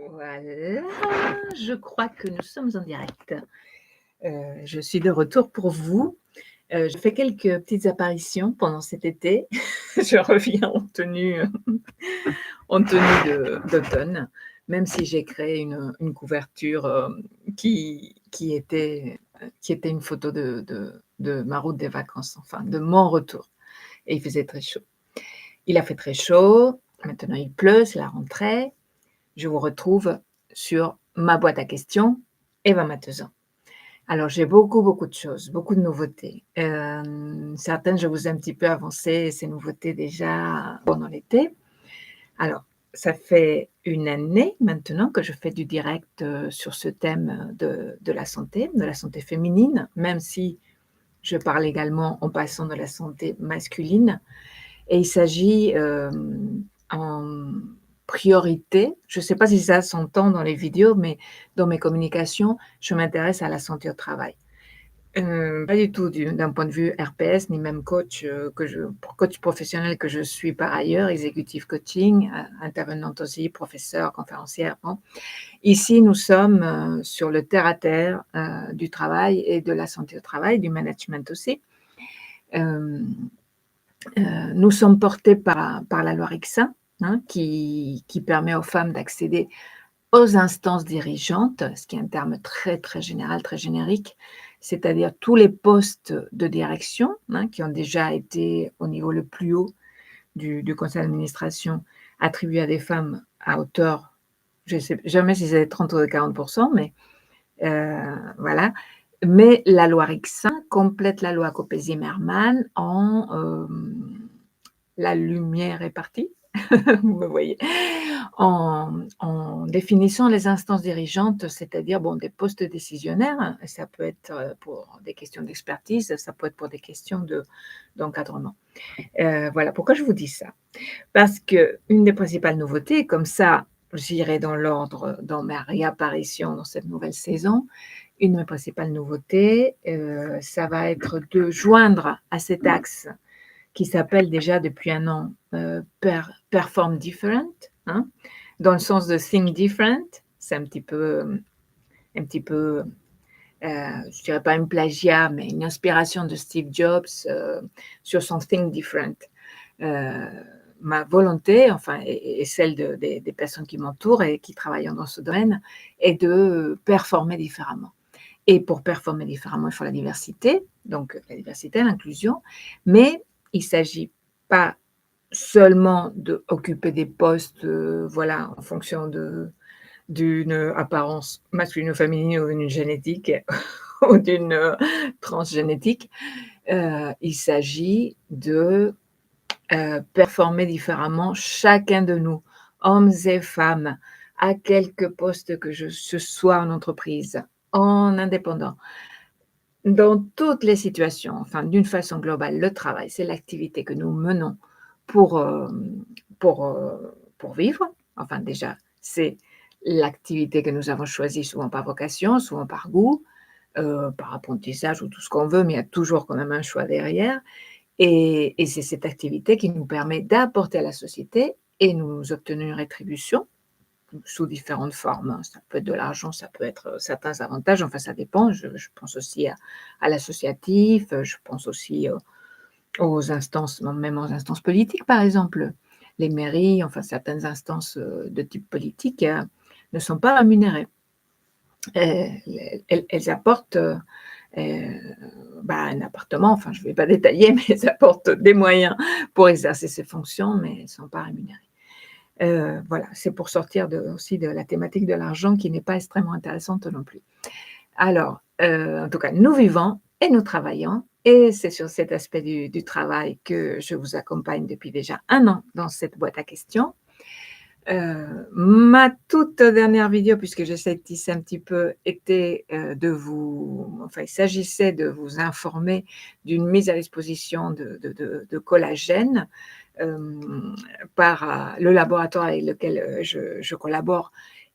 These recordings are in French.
Voilà, je crois que nous sommes en direct. Je suis de retour pour vous. Je fais quelques petites apparitions pendant cet été. Je reviens en tenue d'automne, même si j'ai créé une couverture, qui était une photo de ma route des vacances, enfin de mon retour, et il faisait très chaud. Il a fait très chaud, maintenant il pleut, c'est la rentrée. Je vous retrouve sur ma boîte à questions, Eva Matezan. Alors j'ai beaucoup, beaucoup de choses, beaucoup de nouveautés. Certaines, je vous ai un petit peu avancé ces nouveautés déjà pendant l'été. Alors, ça fait une année maintenant que je fais du direct, sur ce thème, de la santé féminine, même si je parle également en passant de la santé masculine. Et il s'agit, en priorité, je ne sais pas si ça s'entend dans les vidéos, mais dans mes communications, je m'intéresse à la santé au travail. Pas du tout d'un point de vue RPS, ni même coach, coach professionnel que je suis par ailleurs, executive coaching, intervenante aussi, professeure, conférencière, bon. Ici, nous sommes, sur le terre à terre, du travail et de la santé au travail, du management aussi. Hem Nous sommes portés par la loi Rixin, hein, qui permet aux femmes d'accéder aux instances dirigeantes, ce qui est un terme très, très général, très générique, c'est-à-dire tous les postes de direction, hein, qui ont déjà été au niveau le plus haut du conseil d'administration attribués à des femmes à hauteur, je ne sais jamais si c'est 30 ou 40, mais voilà. Mais la loi Rixin complète la loi Copé-Zimmermann la lumière est partie, vous me voyez? En définissant les instances dirigeantes, c'est-à-dire, bon, des postes décisionnaires, hein, ça peut être, pour des questions d'expertise, ça peut être pour des questions d'encadrement. Voilà, pourquoi je vous dis ça? Parce qu'une des principales nouveautés, comme ça j'irai dans l'ordre dans ma réapparition dans cette nouvelle saison, une de mes principales nouveautés, ça va être de joindre à cet axe qui s'appelle déjà depuis un an, Perform Different, hein, dans le sens de Think Different. C'est un petit peu, je dirais pas un plagiat, mais une inspiration de Steve Jobs, sur son Think Different. Heu, Ma volonté, enfin et celle des personnes qui m'entourent et qui travaillent dans ce domaine, est de performer différemment. Et pour performer différemment, il faut la diversité, donc la diversité, l'inclusion, mais il ne s'agit pas seulement d'occuper des postes, voilà, en fonction d'une apparence masculine ou féminine ou d'une génétique ou d'une, transgénétique. Il s'agit de, performer différemment chacun de nous, hommes et femmes, à quelque poste que ce soit en entreprise, en indépendant. Dans toutes les situations, enfin d'une façon globale, le travail, c'est l'activité que nous menons pour, pour vivre. Enfin déjà, c'est l'activité que nous avons choisie souvent par vocation, souvent par goût, par apprentissage ou tout ce qu'on veut, mais il y a toujours quand même un choix derrière et c'est cette activité qui nous permet d'apporter à la société et nous obtenons une rétribution sous différentes formes, hein. Ça peut être de l'argent, ça peut être, certains avantages, enfin ça dépend. Je pense aussi à l'associatif, je pense aussi, aux instances, même aux instances politiques, par exemple. Les mairies, enfin certaines instances, de type politique, ne sont pas rémunérées. Elles apportent, un appartement, enfin je ne vais pas détailler, mais elles apportent des moyens pour exercer ces fonctions, mais elles ne sont pas rémunérées. Voilà, c'est pour sortir aussi de la thématique de l'argent qui n'est pas extrêmement intéressante non plus. Alors, en tout cas, nous vivons et nous travaillons et c'est sur cet aspect du travail que je vous accompagne depuis déjà un an dans cette boîte à questions. Ma toute dernière vidéo, puisque j'essaie de tisser un petit peu, était, il s'agissait de vous informer d'une mise à disposition de collagène, par, le laboratoire avec lequel, je collabore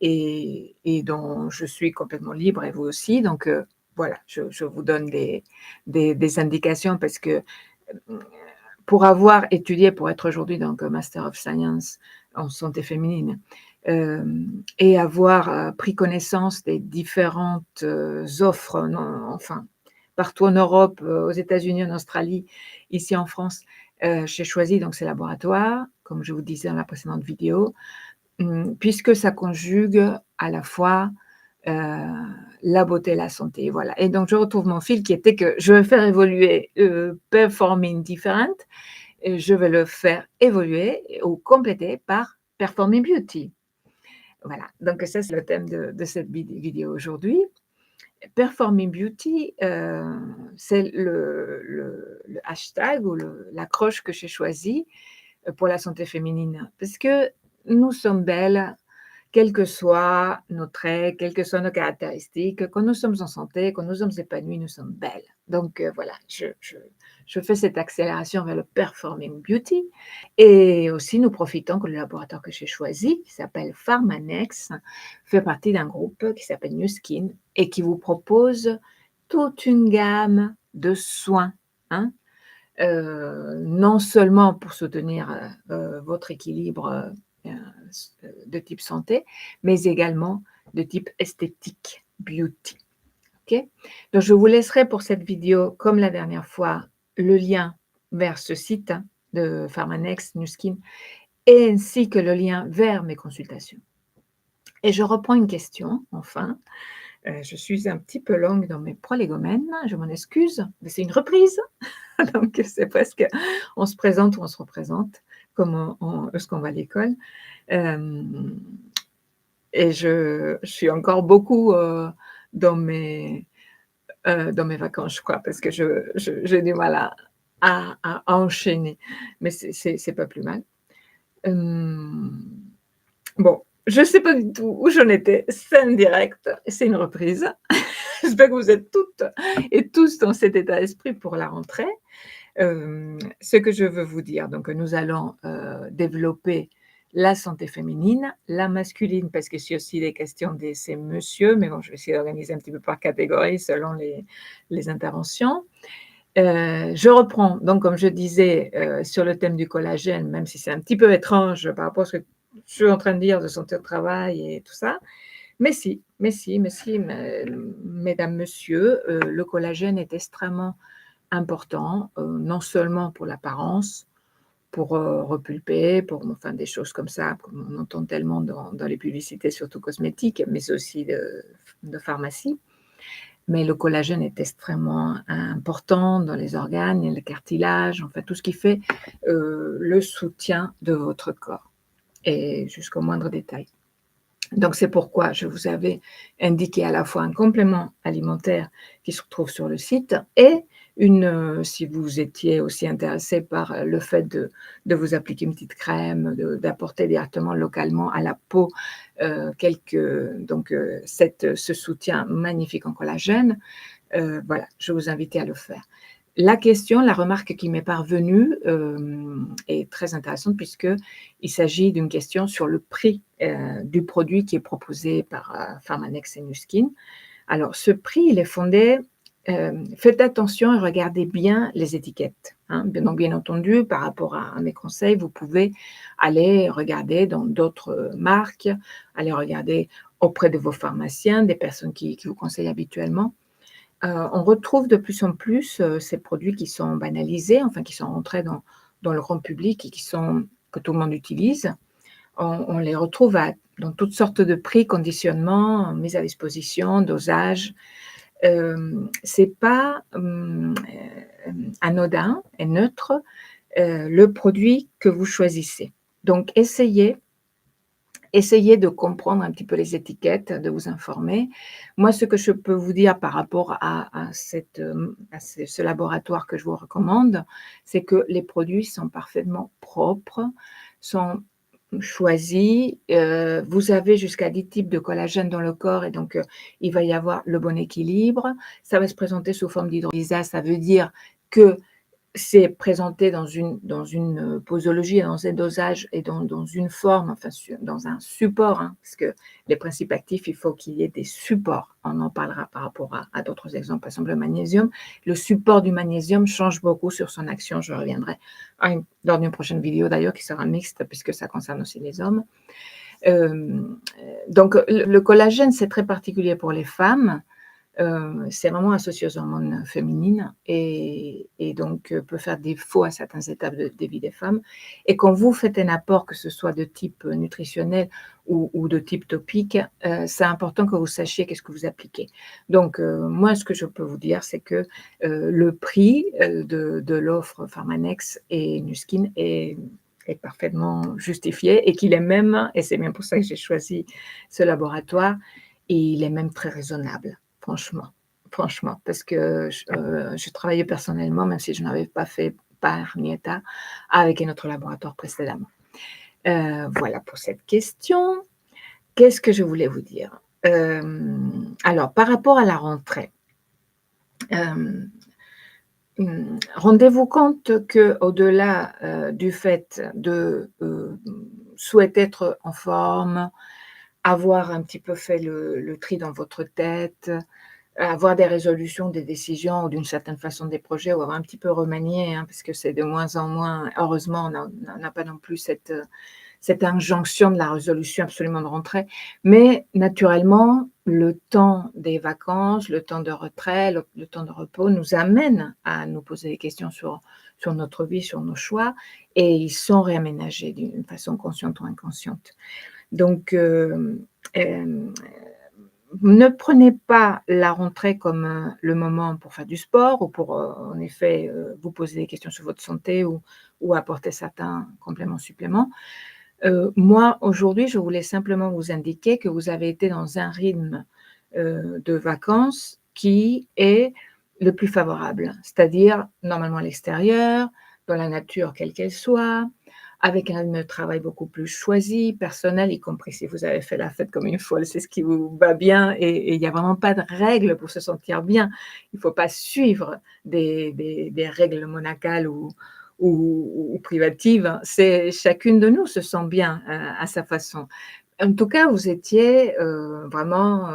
et dont je suis complètement libre et vous aussi. Donc, voilà, je vous donne des indications parce que, pour avoir étudié, pour être aujourd'hui donc Master of Science, en santé féminine, et avoir, pris connaissance des différentes, offres, non enfin, partout en Europe, aux États-Unis, en Australie, ici en France, j'ai choisi donc ces laboratoires, comme je vous disais dans la précédente vidéo, puisque ça conjugue à la fois, heu, la beauté et la santé, voilà. Et donc je retrouve mon fil qui était que je vais faire évoluer, Performing Different, et je vais le faire évoluer ou compléter par Performing Beauty. Voilà, donc ça c'est le thème de cette vidéo aujourd'hui. Performing Beauty, c'est le hashtag ou l'accroche que j'ai choisi, pour la santé féminine. Parce que nous sommes belles, quels que soient nos traits, quelles que soient nos caractéristiques, quand nous sommes en santé, quand nous sommes épanouies, nous sommes belles. Donc voilà, je fais cette accélération vers le Performing Beauty, et aussi nous profitons que le laboratoire que j'ai choisi, qui s'appelle Pharmanex, fait partie d'un groupe qui s'appelle Nu Skin et qui vous propose toute une gamme de soins, hein, non seulement pour soutenir, votre équilibre, de type santé, mais également de type esthétique, beauty, OK? Donc je vous laisserai pour cette vidéo, comme la dernière fois, le lien vers ce site, hein, de Pharmanex, Nu Skin, et ainsi que le lien vers mes consultations. Et je reprends une question, enfin. Je suis un petit peu longue dans mes prolégomènes, je m'en excuse, mais c'est une reprise. Donc c'est presque on se présente ou on se représente comme lorsqu'on va à l'école. Hem Et je suis encore beaucoup, dans mes vacances, je crois, parce que j'ai du mal à enchaîner. Mais c'est pas plus mal. Hem, bon, je sais pas du tout où j'en étais. C'est un direct, c'est une reprise. J'espère que vous êtes toutes et tous dans cet état d'esprit pour la rentrée. Ce que je veux vous dire, donc nous allons, développer la santé féminine, la masculine, parce que c'est aussi des questions c'est monsieur, mais bon, je vais essayer d'organiser un petit peu par catégorie selon les interventions. Je reprends donc comme je disais, sur le thème du collagène, même si c'est un petit peu étrange par rapport à ce que je suis en train de dire de santé au travail et tout ça. Mais si, mais si, mais si, mesdames, messieurs, le collagène est extrêmement important, non seulement pour l'apparence, pour, repulper, pour enfin des choses comme ça, comme on entend tellement dans les publicités, surtout cosmétiques, mais aussi de pharmacie. Mais le collagène est extrêmement important dans les organes et le cartilage, enfin tout ce qui fait, le soutien de votre corps et jusqu'au moindre détail. Donc c'est pourquoi je vous avais indiqué à la fois un complément alimentaire qui se retrouve sur le site et si vous étiez aussi intéressé par, le fait de vous appliquer une petite crème, d'apporter directement localement à la peau, ce soutien magnifique en collagène, voilà, je vous invite à le faire. La remarque qui m'est parvenue, est très intéressante puisqu'il s'agit d'une question sur le prix, du produit qui est proposé par, Pharmanex et Nu Skin. Alors ce prix, il est fondé, faites attention et regardez bien les étiquettes, hein. Donc bien entendu, par rapport à mes conseils, vous pouvez aller regarder dans d'autres, marques, aller regarder auprès de vos pharmaciens, des personnes qui vous conseillent habituellement. On retrouve de plus en plus, ces produits qui sont banalisés, enfin qui sont entrés dans le grand public et que tout le monde utilise. On les retrouve dans toutes sortes de prix, conditionnements, mise à disposition, dosage. C'est pas, anodin et neutre, le produit que vous choisissez. Donc essayez de comprendre un petit peu les étiquettes, de vous informer. Moi, ce que je peux vous dire par rapport à ce laboratoire que je vous recommande, c'est que les produits sont parfaitement propres, sont choisis. Vous avez jusqu'à 10 types de collagène dans le corps et donc, il va y avoir le bon équilibre. Ça va se présenter sous forme d'hydrolysate, ça veut dire que c'est présenté dans une posologie, dans un dosage et dans une forme, enfin dans un support, hein, parce que les principes actifs, il faut qu'il y ait des supports. On en parlera par rapport à d'autres exemples, par exemple le magnésium. Le support du magnésium change beaucoup sur son action, je reviendrai dans une prochaine vidéo d'ailleurs qui sera mixte puisque ça concerne aussi les hommes. Donc le collagène, c'est très particulier pour les femmes. C'est vraiment associé aux hormones féminines et donc peut faire défaut à certaines étapes de vie des femmes. Et quand vous faites un apport, que ce soit de type nutritionnel ou de type topique, c'est important que vous sachiez qu'est-ce que vous appliquez. Donc moi, ce que je peux vous dire, c'est que le prix de l'offre Pharmanex et Nuskin est parfaitement justifié et qu'il est même, et c'est bien pour ça que j'ai choisi ce laboratoire, et il est même très raisonnable. Franchement, parce que je travaillais personnellement, même si je n'avais pas fait part ni état, avec un autre laboratoire précédemment. Voilà pour cette question. Qu'est-ce que je voulais vous dire? Alors par rapport à la rentrée, hem, rendez-vous compte qu'au-delà, du fait de, souhaiter être en forme, avoir un petit peu fait le tri dans votre tête, avoir des résolutions, des décisions ou d'une certaine façon des projets ou avoir un petit peu remanié, hein, parce que c'est de moins en moins heureusement, on n'a pas non plus cette injonction de la résolution absolument de rentrer. Mais naturellement, le temps des vacances, le temps de retrait, le temps de repos nous amène à nous poser des questions sur notre vie, sur nos choix et ils sont réaménagés d'une façon consciente ou inconsciente. Donc, ne prenez pas la rentrée comme, le moment pour faire du sport ou pour, en effet, vous poser des questions sur votre santé ou apporter certains compléments suppléments. Moi, aujourd'hui, je voulais simplement vous indiquer que vous avez été dans un rythme, de vacances qui est le plus favorable. C'est-à-dire, normalement à l'extérieur, dans la nature quelle qu'elle soit, avec un rythme de travail beaucoup plus choisi, personnel, y compris si vous avez fait la fête comme une folle, c'est ce qui vous va bien et il y a vraiment pas de règles pour se sentir bien. Il faut pas suivre des règles monacales ou privatives, hein. C'est chacune de nous se sent bien, à sa façon. En tout cas, vous étiez, vraiment,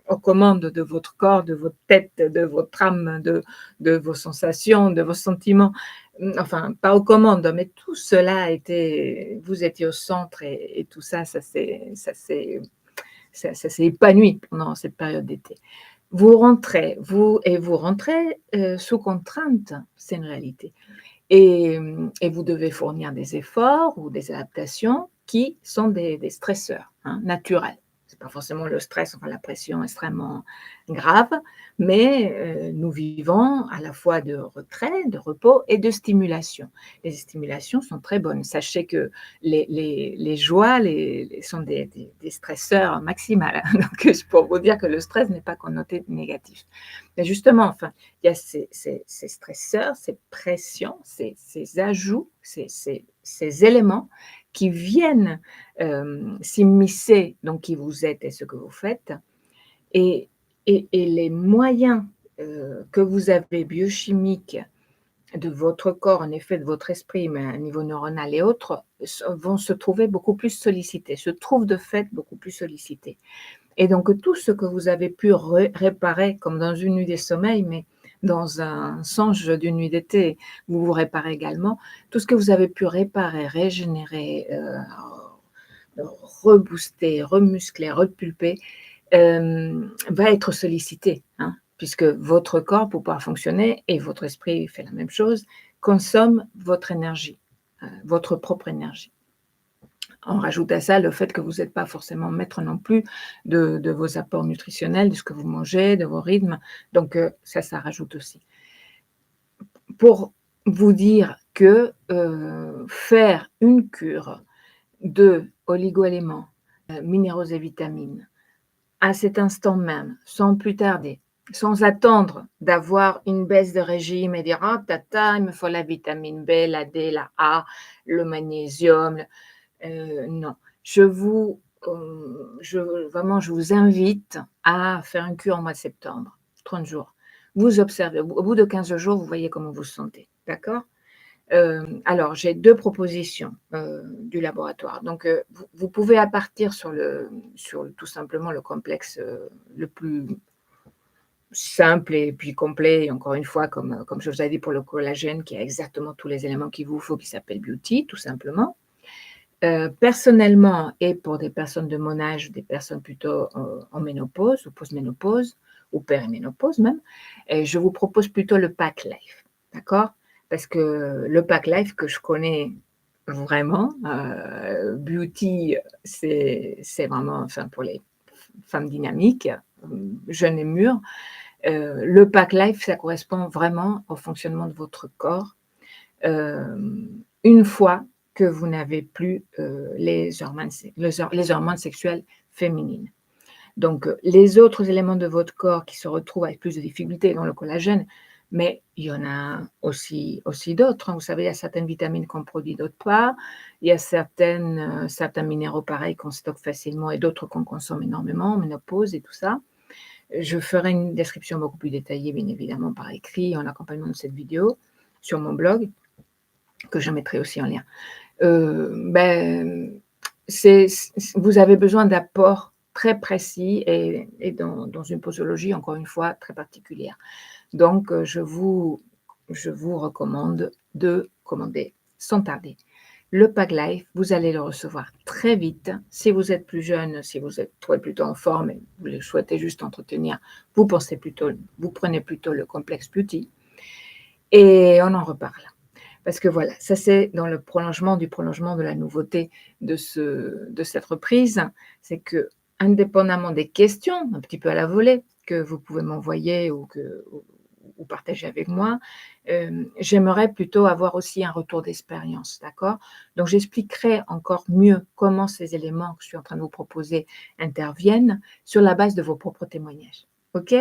aux commandes de votre corps, de votre tête, de votre âme, de vos sensations, de vos sentiments. Enfin, pas aux commandes, mais tout cela était vous étiez au centre et tout ça, ça s'est épanoui pendant cette période d'été. Vous rentrez, sous contrainte, c'est une réalité. Et vous devez fournir des efforts ou des adaptations qui sont des stresseurs, hein, naturels. C'est pas forcément le stress, enfin la pression extrêmement grave, mais nous vivons à la fois de retrait, de repos et de stimulation. Les stimulations sont très bonnes. Sachez que les joies sont des stresseurs maximales, hein. Donc c'est pour vous dire que le stress n'est pas connoté négatif. Mais justement, enfin, il y a ces stresseurs, ces pressions, ces ajouts, ces éléments qui viennent, s'immiscer dans qui vous êtes et ce que vous faites et les moyens, que vous avez biochimiques de votre corps, en effet de votre esprit, mais à un niveau neuronal et autres, vont se trouver beaucoup plus sollicités, se trouvent de fait beaucoup plus sollicités. Et donc tout ce que vous avez pu réparer comme dans une nuit des sommeils, mais dans un songe d'une nuit d'été, vous vous réparez également. Tout ce que vous avez pu réparer, régénérer, rebooster, remuscler, repulper, va être sollicité, hein, puisque votre corps, pour pouvoir fonctionner et votre esprit fait la même chose, consomme votre énergie, votre propre énergie. On rajoute à ça le fait que vous êtes pas forcément maître non plus de vos apports nutritionnels, de ce que vous mangez, de vos rythmes, donc ça rajoute aussi. Pour vous dire que, faire une cure de oligo-éléments, minéraux et vitamines, à cet instant même, sans plus tarder, sans attendre d'avoir une baisse de régime et dire: «Ah tata, il me faut la vitamine B, la D, la A, le magnésium», non. Je vous invite à faire une cure en mois de septembre, 30 jours. vous observez. Au bout de 15 jours, vous voyez comment vous vous sentez, d'accord? Alors j'ai 2 propositions, du laboratoire. Donc, vous pouvez à partir sur tout simplement le complexe, le plus simple et puis complet, et encore une fois, comme je vous avais dit pour le collagène, qui a exactement tous les éléments qu'il vous faut, qui s'appelle Beauty, tout simplement. Personnellement et pour des personnes de mon âge, des personnes plutôt en ménopause ou post-ménopause ou périménopause même, je vous propose plutôt le Pack Life, d'accord? Parce que le Pack Life que je connais vraiment, Beauty, c'est vraiment, enfin, pour les femmes dynamiques, jeunes et mûres. Le Pack Life, ça correspond vraiment au fonctionnement de votre corps, une fois que vous n'avez plus, les hormones sexuelles féminines. Donc, les autres éléments de votre corps qui se retrouvent avec plus de difficultés dans le collagène, mais il y en a aussi d'autres, hein. Vous savez, il y a certaines vitamines qu'on produit, d'autres pas. Il y a certains minéraux pareils qu'on stocke facilement et d'autres qu'on consomme énormément en ménopause et tout ça. Je ferai une description beaucoup plus détaillée, bien évidemment, par écrit, en accompagnement de cette vidéo, sur mon blog, que je mettrai aussi en lien. Ben, vous avez besoin d'apports très précis et dans une posologie, encore une fois, très particulière. Donc, je vous recommande de commander sans tarder le Pack Life. Vous allez le recevoir très vite. Si vous êtes plus jeune, si vous êtes plutôt en forme et vous le souhaitez juste entretenir, vous prenez plutôt le complexe Beauty et on en reparle. Parce que voilà, ça c'est dans le prolongement du prolongement de la nouveauté de cette reprise, c'est que, indépendamment des questions, un petit peu à la volée, que vous pouvez m'envoyer ou partager avec moi, j'aimerais plutôt avoir aussi un retour d'expérience, d'accord? Donc j'expliquerai encore mieux comment ces éléments que je suis en train de vous proposer interviennent sur la base de vos propres témoignages. OK?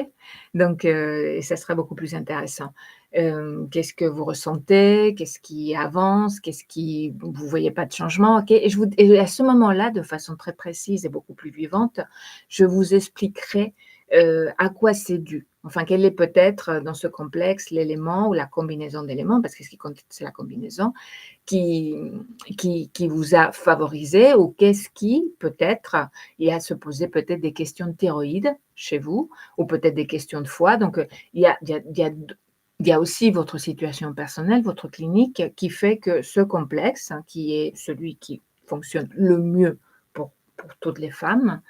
Donc, et ça sera beaucoup plus intéressant. Qu'est-ce que vous ressentez? Qu'est-ce qui avance? Qu'est-ce qui vous voyez pas de changement? OK, et à ce moment-là, de façon très précise et beaucoup plus vivante, je vous expliquerai, à quoi c'est dû. Enfin, quel est peut-être, dans ce complexe, l'élément ou la combinaison d'éléments, parce que ce qui compte, c'est la combinaison, qui qui vous a favorisé, ou qu'est-ce qui peut-être et à se poser peut-être des questions de thyroïde chez vous, ou peut-être des questions de foie. Donc, il y a aussi votre situation personnelle, votre clinique, qui fait que ce complexe, hein, qui est celui qui fonctionne le mieux pour toutes les femmes,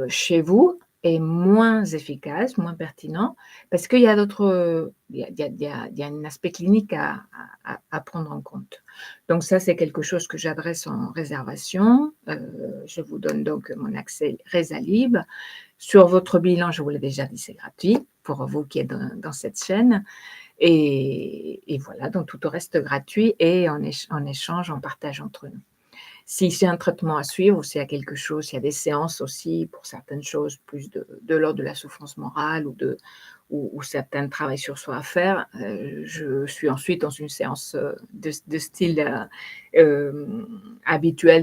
chez vous est moins efficace, moins pertinent, parce qu'il y a d'autres, il y a un aspect clinique à prendre en compte. Donc ça, c'est quelque chose que j'adresse en réservation. Je vous donne donc mon accès Résalib. Sur votre bilan, je vous l'ai déjà dit, c'est gratuit pour vous qui êtes dans cette chaîne, et voilà, donc tout reste gratuit et en échange, en partage entre nous. Si c'est un traitement à suivre ou s'il y a quelque chose, s'il y a des séances aussi pour certaines choses, plus de l'ordre de la souffrance morale ou certains travail sur soi à faire, je suis ensuite dans une séance, de style, habituel